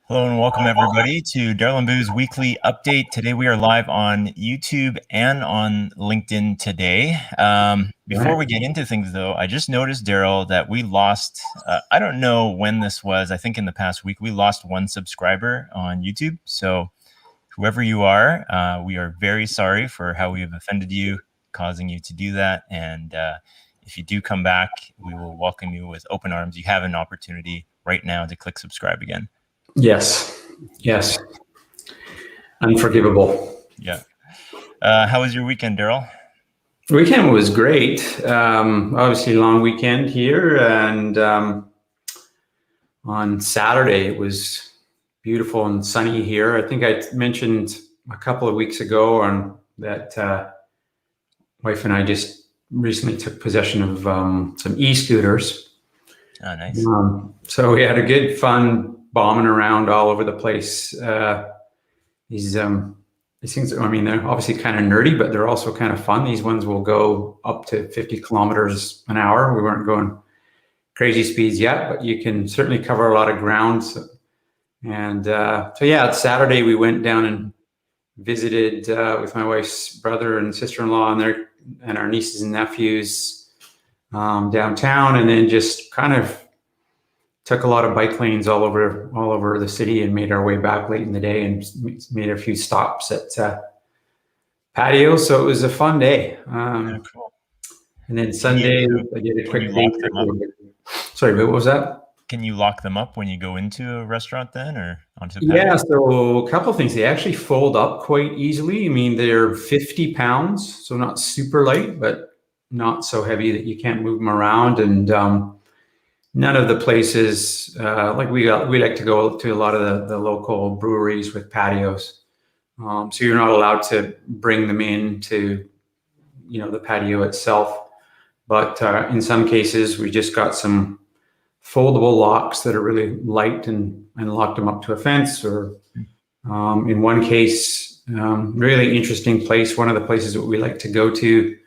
Hello and welcome everybody to Daryl Buu's weekly update. Today we are live on YouTube and on LinkedIn today. Before we get into things though, I just noticed, Daryl, that we lost, I don't know when this was, I think in the past week, we lost one subscriber on YouTube. So whoever you are, we are very sorry for how we have offended you, causing you to do that. And if you do come back, we will welcome you with open arms. You have an opportunity right now to click subscribe again. Yes. Unforgivable. Yeah. How was your weekend, Daryl? The weekend was great. Obviously, long weekend here, and on Saturday it was beautiful and sunny here. I think I mentioned a couple of weeks ago on that wife and I just recently took possession of some e-scooters. Oh, nice. So we had a good fun bombing around all over the place. These things, I mean, they're obviously kind of nerdy, but they're also kind of fun. These ones will go up to 50 kilometers an hour. We weren't going crazy speeds yet, but you can certainly cover a lot of ground. And so yeah, Saturday we went down and visited with my wife's brother and sister-in-law and our nieces and nephews downtown, and then just kind of took a lot of bike lanes all over the city and made our way back late in the day and made a few stops at patios. So it was a fun day. Cool. And then Sunday, I did a quick day. Sorry, what was that? Can you lock them up when you go into a restaurant then, or onto the patio? Yeah, so a couple of things. They actually fold up quite easily. I mean, they're 50 pounds, so not super light, but not so heavy that you can't move them around. And none of the places, we like to go to a lot of the local breweries with patios. So you're not allowed to bring them into, the patio itself. But in some cases, we just got some foldable locks that are really light and locked them up to a fence. Or in one case, really interesting place, one of the places that we like to go to,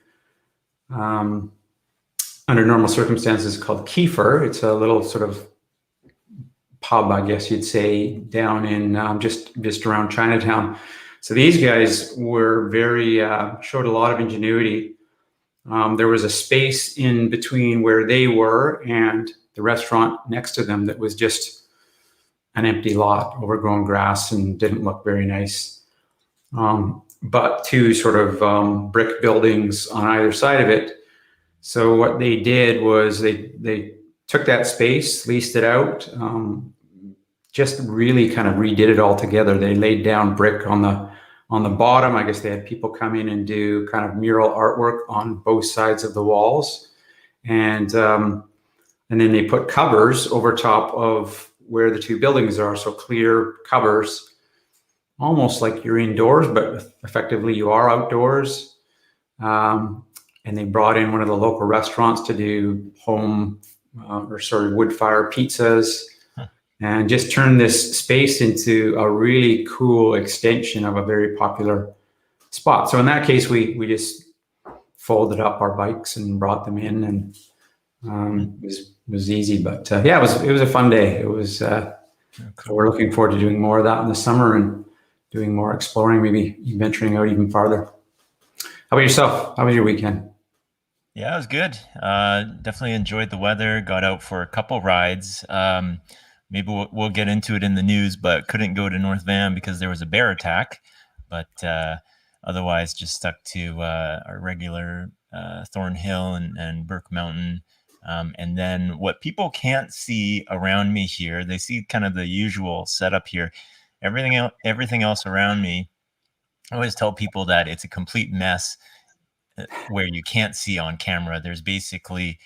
under normal circumstances, called Kiefer. It's a little sort of pub, I guess you'd say, down in just around Chinatown. So these guys were showed a lot of ingenuity. There was a space in between where they were and the restaurant next to them that was just an empty lot, overgrown grass, and didn't look very nice. But two sort of brick buildings on either side of it. So what they did was they took that space, leased it out, just really kind of redid it all together. They laid down brick on the bottom. I guess they had people come in and do kind of mural artwork on both sides of the walls, and then they put covers over top of where the two buildings are, so clear covers, almost like you're indoors, but effectively you are outdoors. And they brought in one of the local restaurants to do wood fire pizzas, and just turned this space into a really cool extension of a very popular spot. So in that case, we just folded up our bikes and brought them in, and it was easy. But yeah, it was a fun day. It was. Cool. We're looking forward to doing more of that in the summer and doing more exploring, maybe venturing out even farther. How about yourself? How was your weekend? Yeah, it was good. Definitely enjoyed the weather. Got out for a couple rides. Maybe we'll get into it in the news, but couldn't go to North Van because there was a bear attack. But otherwise, just stuck to our regular Thornhill and Burke Mountain. And then what people can't see around me here, they see kind of the usual setup here. Everything else around me, I always tell people that it's a complete mess where you can't see on camera. There's basically,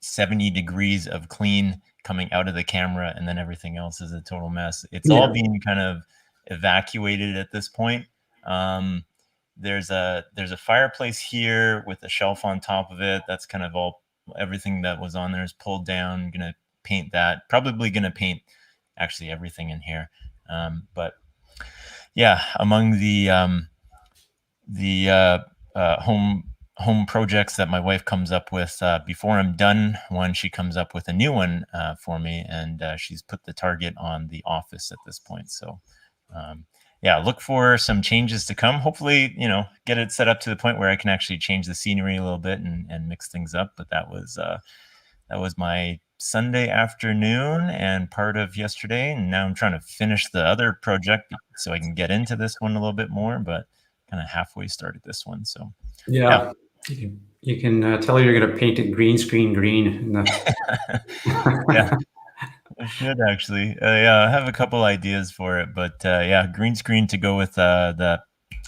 70 degrees of clean coming out of the camera, and then everything else is a total mess. It's all being kind of evacuated at this point. There's a fireplace here with a shelf on top of it. That's kind of everything that was on there is pulled down. I'm gonna paint that. Probably gonna paint actually everything in here. But yeah, among the home projects that my wife comes up with before I'm done one, she comes up with a new one for me, and she's put the target on the office at this point. So yeah, look for some changes to come. Hopefully, get it set up to the point where I can actually change the scenery a little bit and mix things up. But that was my Sunday afternoon and part of yesterday, and now I'm trying to finish the other project so I can get into this one a little bit more, but kind of halfway started this one. So yeah. You can tell you're going to paint it green screen green. Yeah, I should actually. Yeah, I have a couple ideas for it, but yeah, green screen to go with the.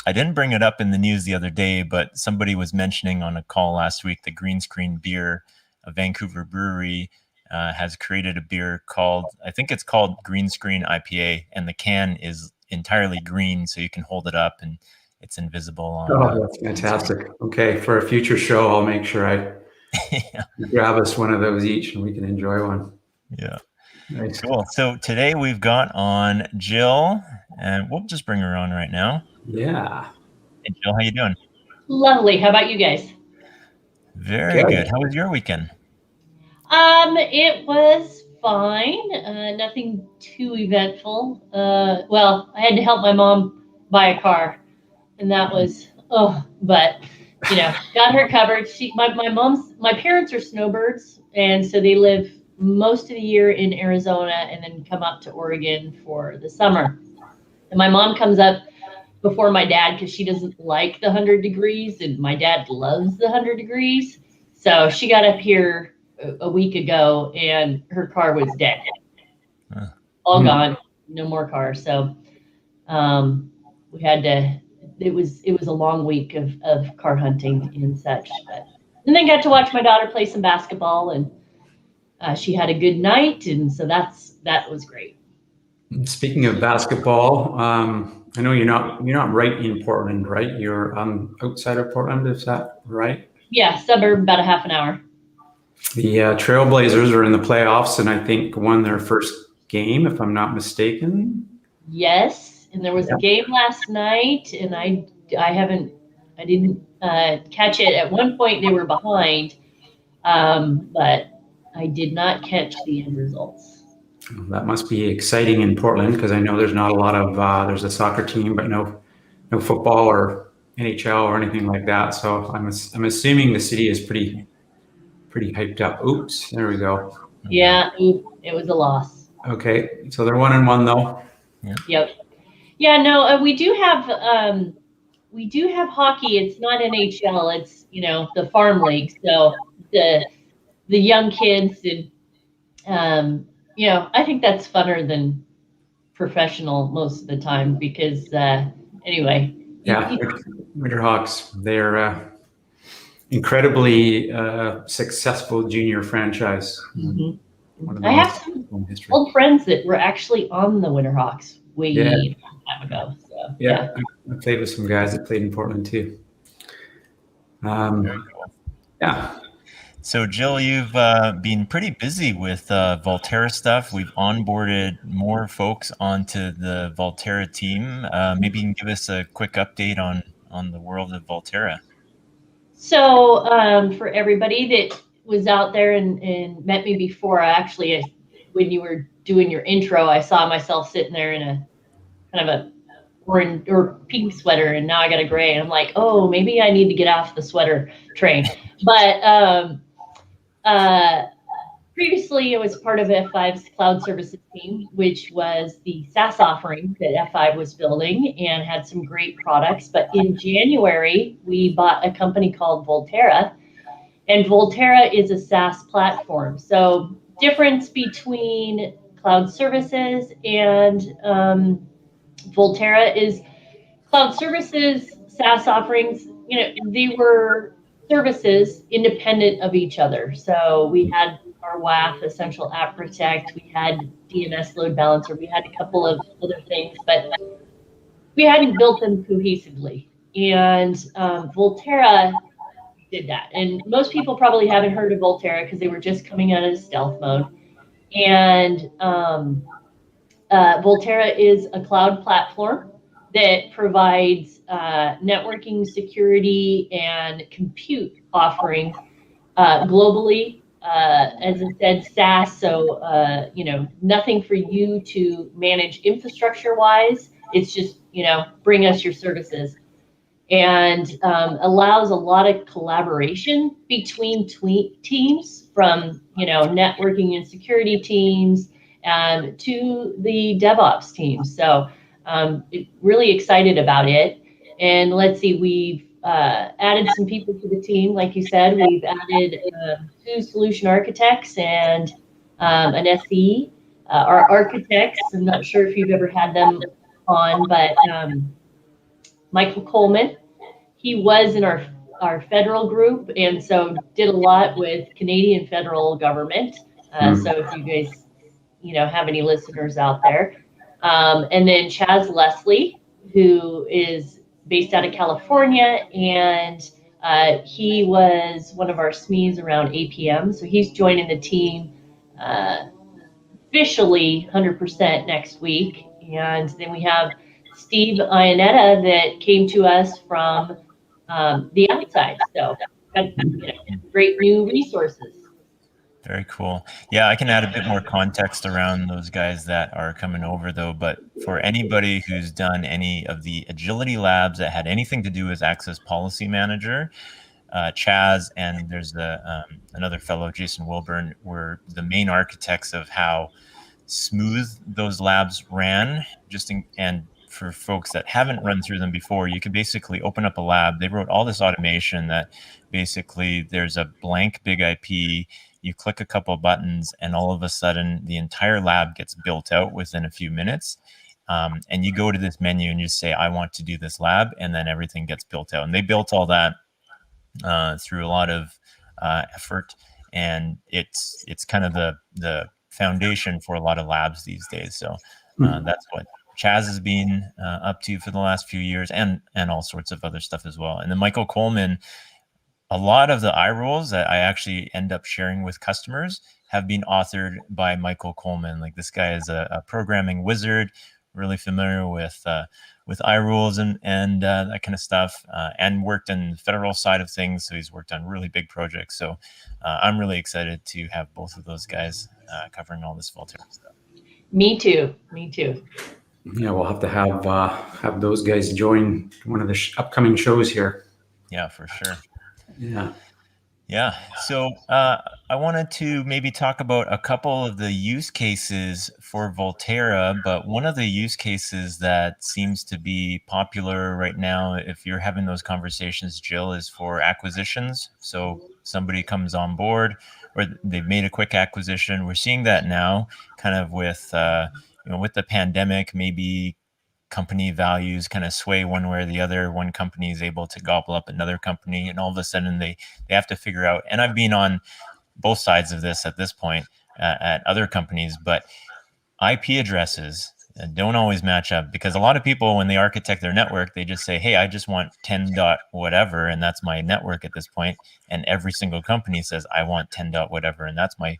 I didn't bring it up in the news the other day, but somebody was mentioning on a call last week the Green Screen beer, a Vancouver brewery, has created a beer called, I think it's called Green Screen IPA, and the can is entirely green, so you can hold it up and it's invisible on. Oh, that's fantastic. Okay, for a future show, I'll make sure I grab us one of those each, and we can enjoy one. Yeah. Nice. Cool. So today we've got on Jill, and we'll just bring her on right now. Yeah. Hey, Jill, how you doing? Lovely. How about you guys? Very good. How was your weekend? It was fine. Nothing too eventful. Well, I had to help my mom buy a car, and that was but got her covered. My parents are snowbirds, and so they live most of the year in Arizona and then come up to Oregon for the summer. And my mom comes up before my dad because she doesn't like the 100 degrees, and my dad loves the 100 degrees. So she got up here a week ago, and her car was dead, all gone, no more cars. So we had to. It was a long week of car hunting and such, and then got to watch my daughter play some basketball, and she had a good night, and so that was great. Speaking of basketball, I know you're not right in Portland, right? You're outside of Portland, is that right? Yeah, suburb, about a half an hour. The Trailblazers are in the playoffs, and I think won their first game, if I'm not mistaken. Yes, and there was a game last night, and I didn't catch it. At one point, they were behind, but I did not catch the end results. That must be exciting in Portland because I know there's not a lot of there's a soccer team, but no football or NHL or anything like that. So I'm assuming the city is pretty hyped up. Oops, there we go. Yeah, it was a loss. Okay, so they're 1-1 though. Yep. Yeah, no, we do have hockey. It's not NHL. It's the farm league. So the young kids and I think that's funner than professional most of the time because anyway. Yeah, Winterhawks. They're incredibly successful junior franchise. Mm-hmm. I have some old friends that were actually on the Winterhawks way long time ago. So, yeah, I played with some guys that played in Portland too. Very cool. Yeah. So Jill, you've been pretty busy with Volterra stuff. We've onboarded more folks onto the Volterra team. Maybe you can give us a quick update on the world of Volterra. So for everybody that was out there and met me before, when you were doing your intro, I saw myself sitting there in a kind of a orange or pink sweater, and now I got a gray, and I'm like, oh, maybe I need to get off the sweater train. But previously, I was part of F5's cloud services team, which was the SaaS offering that F5 was building and had some great products. But in January, we bought a company called Volterra, and Volterra is a SaaS platform. So difference between cloud services and Volterra is cloud services, SaaS offerings, they were services independent of each other. So we had our WAF, Essential App Protect, we had DNS Load Balancer, we had a couple of other things, but we hadn't built them cohesively. And Volterra did that. And most people probably haven't heard of Volterra because they were just coming out of stealth mode. And Volterra is a cloud platform that provides networking, security, and compute offerings globally. As I said, SaaS, so nothing for you to manage infrastructure-wise. It's just bring us your services, and allows a lot of collaboration between teams, from networking and security teams to the DevOps teams. So really excited about it. And let's see, we've added some people to the team. Like you said, we've added 2 solution architects and an SE. Our architects, I'm not sure if you've ever had them on, but Michael Coleman, he was in our federal group, and so did a lot with Canadian federal government. So if you guys, have any listeners out there. And then Chaz Leslie, who is based out of California, and he was one of our SMEs around APM. So he's joining the team officially 100% next week. And then we have Steve Ionetta that came to us from the outside. So great new resources. Very cool. Yeah, I can add a bit more context around those guys that are coming over, though. But for anybody who's done any of the agility labs that had anything to do with Access Policy Manager, Chaz and there's another fellow, Jason Wilburn, were the main architects of how smooth those labs ran. And for folks that haven't run through them before, you could basically open up a lab. They wrote all this automation that basically there's a blank big IP. You click a couple of buttons, and all of a sudden, the entire lab gets built out within a few minutes. And you go to this menu and you say, I want to do this lab, and then everything gets built out. And they built all that through a lot of effort, and it's kind of the foundation for a lot of labs these days. So that's what Chaz has been up to for the last few years, and all sorts of other stuff as well. And then Michael Coleman, a lot of the iRules that I actually end up sharing with customers have been authored by Michael Coleman. Like, this guy is a programming wizard, really familiar with iRules and that kind of stuff, and worked in the federal side of things. So he's worked on really big projects. So I'm really excited to have both of those guys covering all this Volterra stuff. Me too. Yeah, we'll have to have those guys join one of the upcoming shows here. Yeah, for sure. Yeah. So I wanted to maybe talk about a couple of the use cases for Volterra, but one of the use cases that seems to be popular right now, if you're having those conversations, Jill, is for acquisitions. So somebody comes on board, or they've made a quick acquisition. We're seeing that now, kind of with with the pandemic, maybe company values kind of sway one way or the other. One company is able to gobble up another company, and all of a sudden they have to figure out, and I've been on both sides of this at this point at other companies, but IP addresses don't always match up, because a lot of people, when they architect their network, they just say, hey, I just want 10 dot whatever, and that's my network at this point. And every single company says, I want 10 dot whatever, and that's my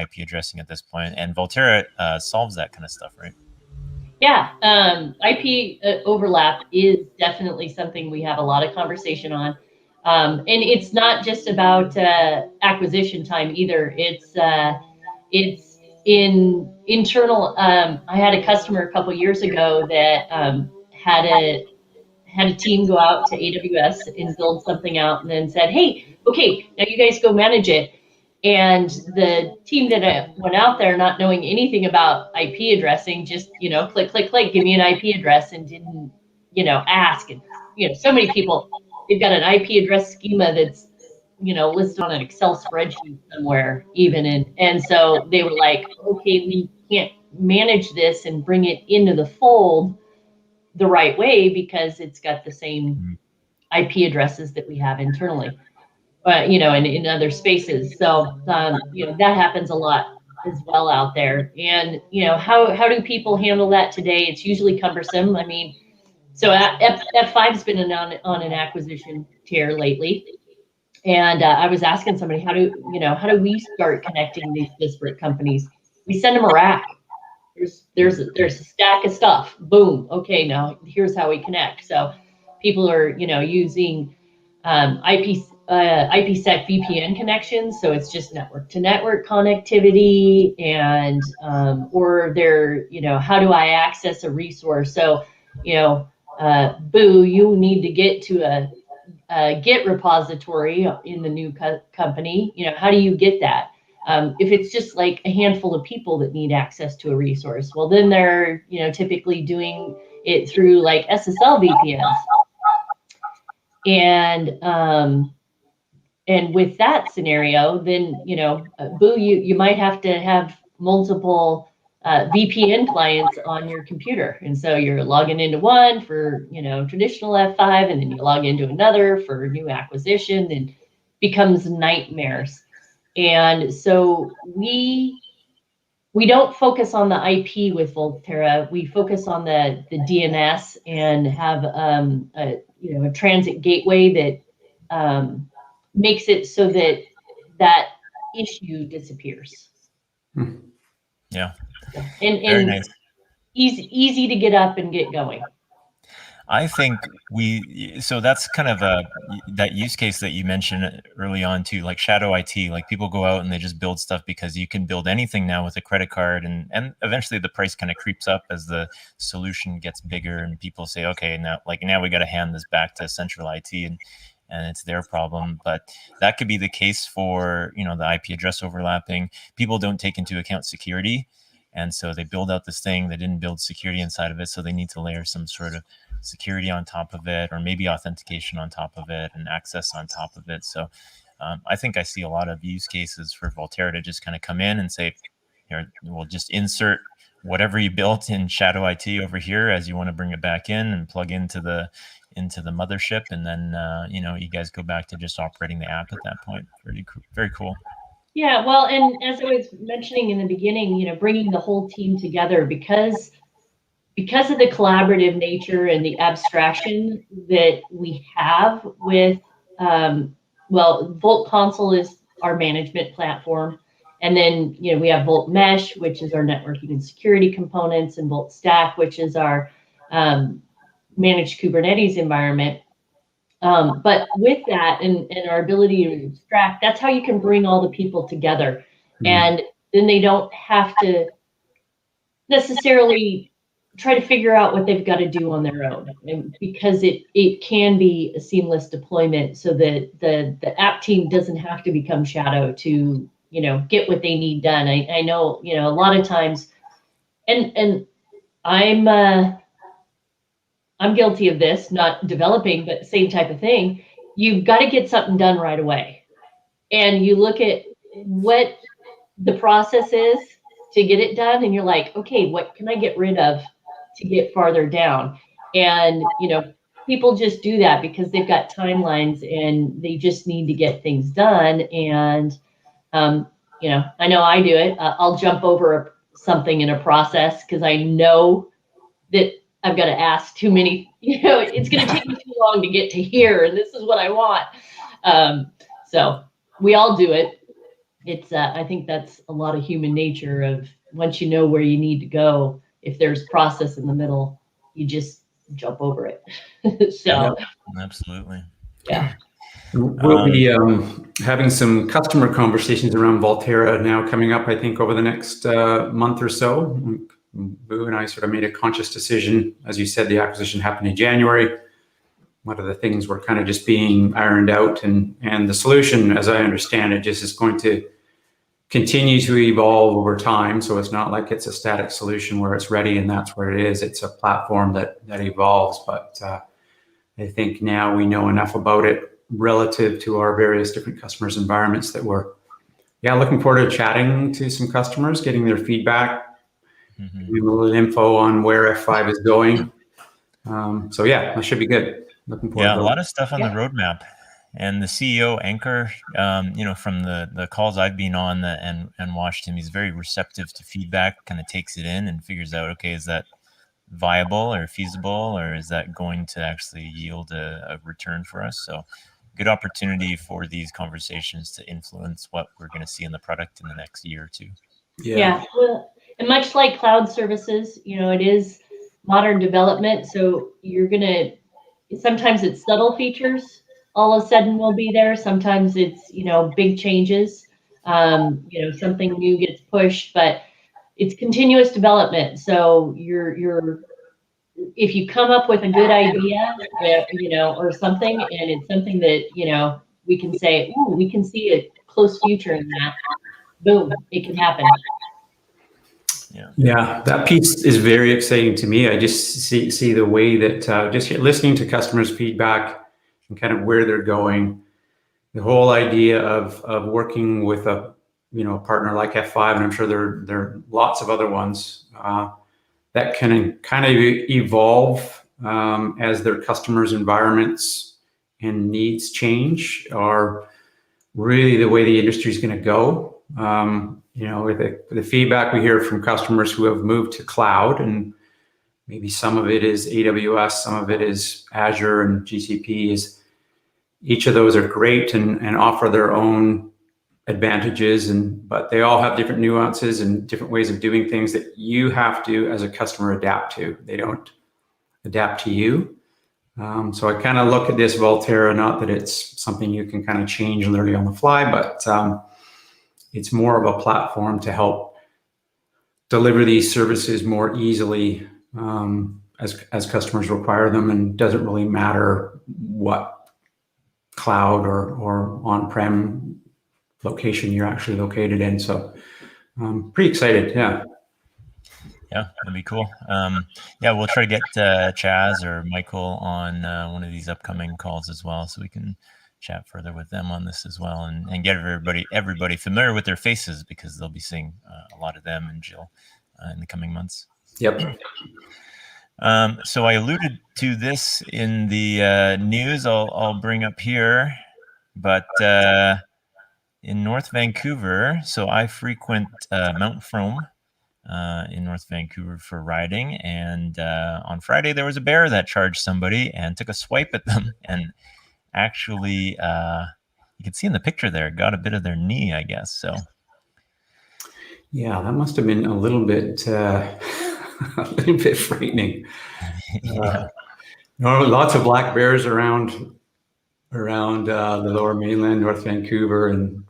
IP addressing at this point. And Volterra solves that kind of stuff, right? Yeah, IP overlap is definitely something we have a lot of conversation on. And it's not just about acquisition time either. It's in internal. I had a customer a couple years ago that had a team go out to AWS and build something out, and then said, "Hey, okay, now you guys go manage it." And the team that went out there, not knowing anything about IP addressing, just click, click, click, give me an IP address, and didn't ask. And so many people, they've got an IP address schema that's listed on an Excel spreadsheet somewhere, even. And so they were like, okay, we can't manage this and bring it into the fold the right way because it's got the same IP addresses that we have internally, and in other spaces. So, that happens a lot as well out there. And, how do people handle that today? It's usually cumbersome. I mean, so F5's been on an acquisition tear lately. And I was asking somebody, how do we start connecting these disparate companies? We send them a rack. There's a stack of stuff. Boom. Okay, now here's how we connect. So people are using IPsec VPN connections. So it's just network to network connectivity, and or they're how do I access a resource? So Boo, you need to get to a Git repository in the new company. How do you get that? If it's just like a handful of people that need access to a resource, well, then they're typically doing it through like SSL VPNs. And with that scenario, then Boo, you might have to have multiple VPN clients on your computer, and so you're logging into one for traditional F5, and then you log into another for new acquisition, and becomes nightmares. And so we don't focus on the IP with Volterra. We focus on the DNS and have a transit gateway that makes it so that issue disappears. Yeah. And nice. Easy to get up and get going. I think so that's kind of that use case that you mentioned early on too, like shadow IT, like people go out and they just build stuff because you can build anything now with a credit card, and eventually the price kind of creeps up as the solution gets bigger and people say, okay, now we got to hand this back to central IT, and it's their problem. But that could be the case for the IP address overlapping. People don't take into account security, and so they build out this thing, they didn't build security inside of it, so they need to layer some sort of security on top of it, or maybe authentication on top of it, and access on top of it. So I think I see a lot of use cases for Volterra to just kind of come in and say, we'll just insert whatever you built in shadow IT over here as you want to bring it back in and plug into the mothership, and then you guys go back to just operating the app at that point. Very cool. Yeah, well, and as I was mentioning in the beginning, bringing the whole team together because of the collaborative nature and the abstraction that we have with, Volt Console is our management platform. And then, we have Volt Mesh, which is our networking and security components, and Volt Stack, which is our managed Kubernetes environment. But with that and our ability to abstract, that's how you can bring all the people together. Mm-hmm. And then they don't have to necessarily try to figure out what they've got to do on their own, and because it can be a seamless deployment, so that the app team doesn't have to become shadow to get what they need done. I know a lot of times, and I'm guilty of this, not developing, but same type of thing. You've got to get something done right away, and you look at what the process is to get it done, and you're like, okay, what can I get rid of to get farther down? And people just do that because they've got timelines and they just need to get things done. And I know I do it. I'll jump over something in a process because I know that I've got to ask too many. It's going to take me too long to get to here, and this is what I want. So we all do it. It's I think that's a lot of human nature of, once you know where you need to go, if there's process in the middle, you just jump over it. So absolutely. Yeah. We'll be having some customer conversations around Volterra now coming up, I think, over the next month or so. Boo and I sort of made a conscious decision. As you said, the acquisition happened in January. One of the things were kind of just being ironed out, and the solution, as I understand it, just is going to continue to evolve over time. So it's not like it's a static solution where it's ready and that's where it is. It's a platform that evolves. But I think now we know enough about it relative to our various different customers' environments that we're, looking forward to chatting to some customers, getting their feedback, giving a little info on where F5 is going. So that should be good. Looking forward to a lot of stuff on the roadmap. And the CEO Anchor, from the calls I've been on and watched him, he's very receptive to feedback, kind of takes it in and figures out, okay, is that viable or feasible, or is that going to actually yield a return for us? So good opportunity for these conversations to influence what we're going to see in the product in the next year or two. Yeah. Well, and much like cloud services, it is modern development. So sometimes it's subtle features all of a sudden will be there. Sometimes it's, big changes. Something new gets pushed, but it's continuous development. So if you come up with a good idea, or something, and it's something that, we can say, ooh, we can see a close future in that, boom, it can happen. Yeah, that piece is very exciting to me. I just see the way that just listening to customers' feedback and kind of where they're going. The whole idea of working with a partner like F5, and I'm sure there are lots of other ones that can kind of evolve as their customers' environments and needs change, are really the way the industry is going to go. With the feedback we hear from customers who have moved to cloud, and maybe some of it is AWS, some of it is Azure and GCP, each of those are great and offer their own advantages, but they all have different nuances and different ways of doing things that you have to, as a customer, adapt to. They don't adapt to you. So I kind of look at this Volterra, not that it's something you can kind of change literally on the fly, but it's more of a platform to help deliver these services more easily as customers require them, and doesn't really matter what cloud or on-prem location you're actually located in. So I'm pretty excited. Yeah, that'd be cool. We'll try to get Chaz or Michael on one of these upcoming calls as well, so we can chat further with them on this as well, and get everybody familiar with their faces, because they'll be seeing a lot of them and Jill in the coming months. Yep. So I alluded to this in the news. I'll bring up here, but in North Vancouver, so I frequent Mount Frome in North Vancouver for riding, and on Friday there was a bear that charged somebody and took a swipe at them, and actually you can see in the picture there, got a bit of their knee, I guess. So that must have been a little bit frightening. Lots of black bears around the Lower Mainland, North Vancouver, and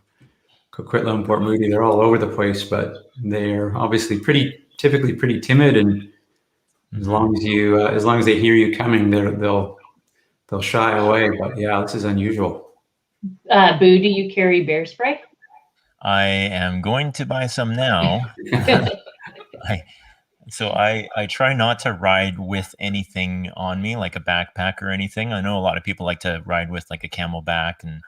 Coquitlam and Port Moody. They're all over the place, but they're obviously typically pretty timid, and as long as they hear you coming, they'll shy away. But this is unusual. Boo, do you carry bear spray? I am going to buy some now. So I try not to ride with anything on me, like a backpack or anything. I know a lot of people like to ride with like a Camelback, and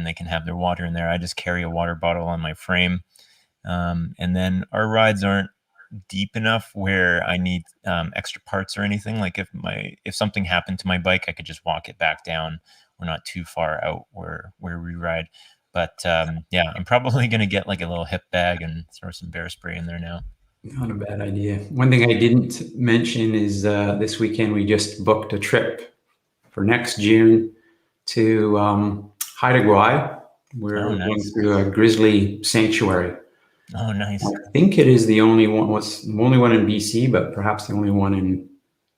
they can have their water in there. I just carry a water bottle on my frame. And then our rides aren't deep enough where I need extra parts or anything. Like if something happened to my bike, I could just walk it back down. We're not too far out where we ride. But I'm probably going to get like a little hip bag and throw some bear spray in there now. Not a bad idea. One thing I didn't mention is this weekend we just booked a trip for next June to Haida Gwaii. We're going through a grizzly sanctuary. Oh, nice. I think it is the only one. What's the only one in BC, but perhaps the only one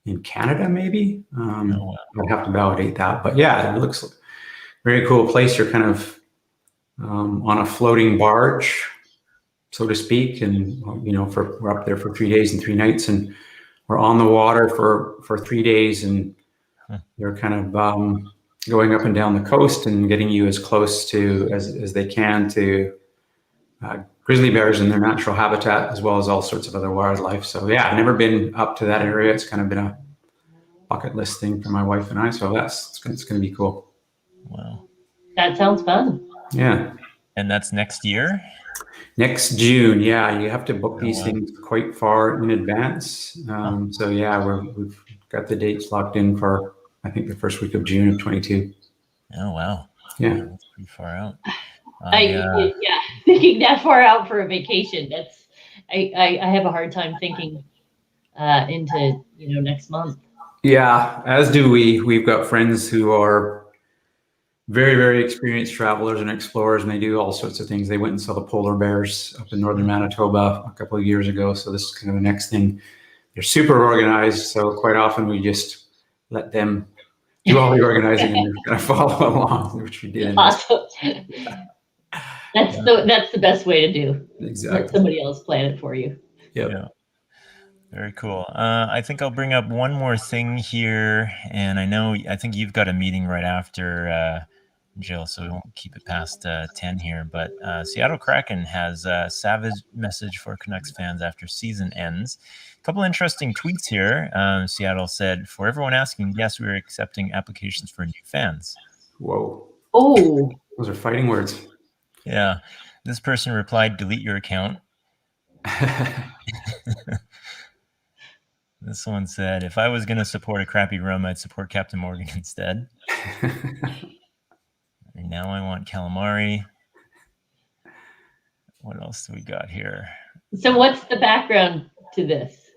in Canada, maybe. I'd have to validate that. But it looks very cool place. You're kind of on a floating barge, so to speak, and we're up there for 3 days and 3 nights, and we're on the water for 3 days, and they're kind of going up and down the coast and getting you as close to as they can to grizzly bears in their natural habitat, as well as all sorts of other wildlife. So yeah, I've never been up to that area. It's kind of been a bucket list thing for my wife and I. So it's going to be cool. Wow. That sounds fun. Yeah. And that's next year? Next June. Yeah. You have to book these things quite far in advance. So yeah, we've got the dates locked in for, I think, the first week of June of 22. Oh, wow. Yeah. That's pretty far out. Yeah, thinking that far out for a vacation, I have a hard time thinking into next month. Yeah, as do we. We've got friends who are very, very experienced travelers and explorers, and they do all sorts of things. They went and saw the polar bears up in northern Manitoba a couple of years ago. So this is kind of the next thing. They're super organized, so quite often we just let them do all the organizing and they're going to follow along, which we did. Awesome. That's the best way to do. Exactly. Let somebody else plan it for you. Yep. Yeah. Very cool. I think I'll bring up one more thing here, and I think you've got a meeting right after Jill, so we won't keep it past 10 here. But Seattle Kraken has a savage message for Canucks fans after season ends. A couple interesting tweets here. Seattle said, "For everyone asking, yes, we are accepting applications for new fans." Whoa. Oh. Those are fighting words. Yeah. This person replied, "Delete your account." This one said, "If I was going to support a crappy rum, I'd support Captain Morgan instead." And now I want calamari. What else do we got here? So what's the background to this?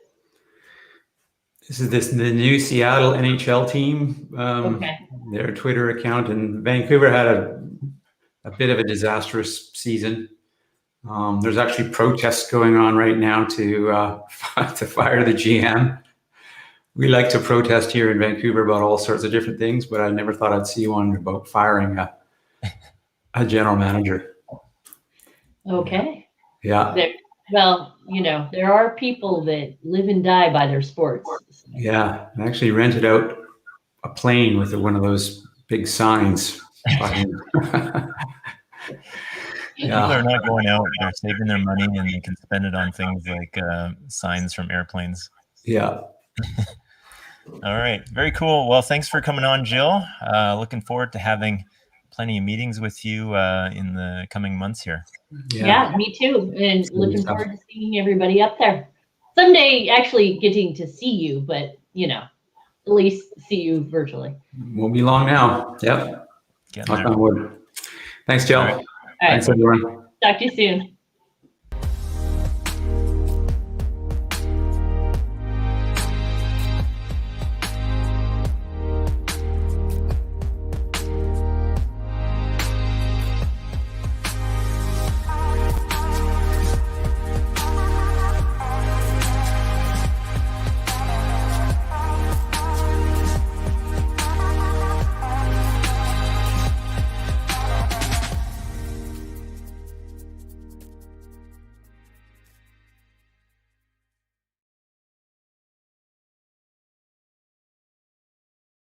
This is the new Seattle NHL team. Okay. Their Twitter account, and Vancouver had a bit of a disastrous season. There's actually protests going on right now to fire the GM. We like to protest here in Vancouver about all sorts of different things, but I never thought I'd see one about firing a general manager. Okay. Yeah. Well, there are people that live and die by their sports. Yeah. I actually rented out a plane with one of those big signs. People are not going out. They're saving their money, and they can spend it on things like signs from airplanes. Yeah. All right. Very cool. Well, thanks for coming on, Jill. Looking forward to having plenty of meetings with you in the coming months here. Yeah, me too. And looking forward to seeing everybody up there. Someday actually getting to see you, but, at least see you virtually. Won't be long now. Yep. Knock on wood. Thanks, Jill. All right. Thanks, everyone. Talk to you soon.